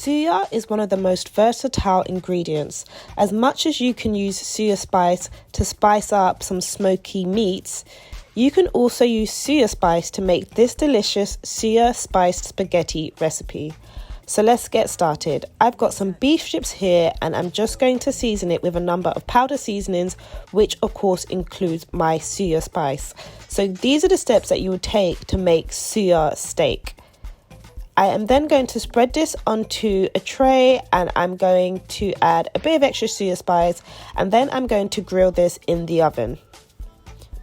suya is one of the most versatile ingredients. As much as you can use suya spice to spice up some smoky meats, you can also use suya spice to make this delicious suya spiced spaghetti recipe. So let's get started. I've got some beef strips here and I'm just going to season it with a number of powder seasonings, which of course includes my suya spice. So these are the steps that you would take to make suya steak. I am then going to spread this onto a tray and I'm going to add a bit of extra suya spice and then I'm going to grill this in the oven.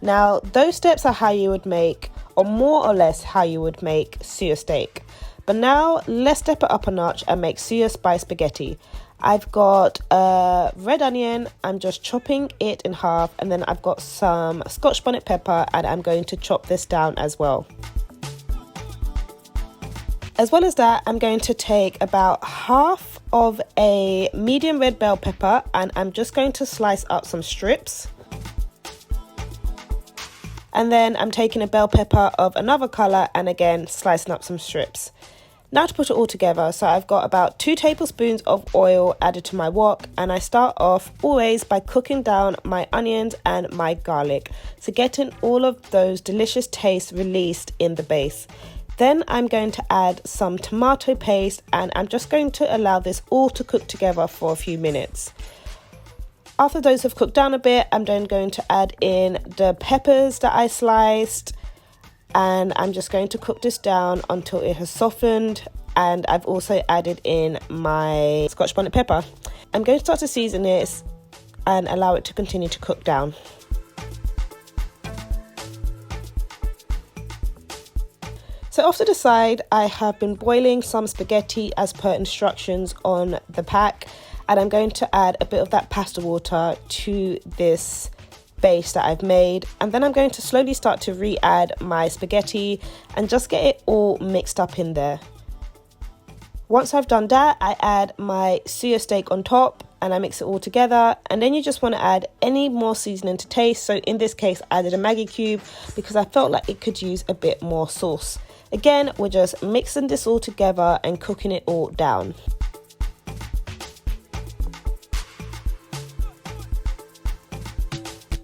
Now those steps are how you would make, or more or less how you would make suya steak. But now let's step it up a notch and make suya spiced spaghetti. I've got a red onion, I'm just chopping it in half, and then I've got some Scotch bonnet pepper and I'm going to chop this down as well. As well as that, I'm going to take about half of a medium red bell pepper and I'm just going to slice up some strips. And then I'm taking a bell pepper of another colour and again slicing up some strips. Now to put it all together, so I've got about 2 tablespoons of oil added to my wok and I start off always by cooking down my onions and my garlic. So getting all of those delicious tastes released in the base. Then I'm going to add some tomato paste and I'm just going to allow this all to cook together for a few minutes. After those have cooked down a bit, I'm then going to add in the peppers that I sliced. And I'm just going to cook this down until it has softened, and I've also added in my Scotch bonnet pepper. I'm going to start to season this and allow it to continue to cook down. So off to the side, I have been boiling some spaghetti as per instructions on the pack, and I'm going to add a bit of that pasta water to this base that I've made, and then I'm going to slowly start to re-add my spaghetti and just get it all mixed up in there. Once I've done that, I add my suya steak on top and I mix it all together, and then you just want to add any more seasoning to taste. So in this case I added a Maggi cube because I felt like it could use a bit more sauce. Again, we're just mixing this all together and cooking it all down.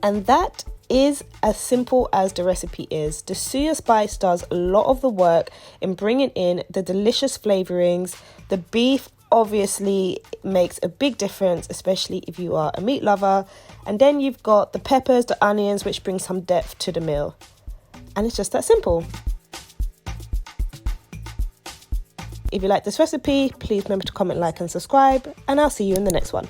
And that is as simple as the recipe is. The suya spice does a lot of the work in bringing in the delicious flavorings. The beef obviously makes a big difference, especially if you are a meat lover. And then you've got the peppers, the onions, which bring some depth to the meal. And it's just that simple. If you like this recipe, please remember to comment, like and subscribe, and I'll see you in the next one.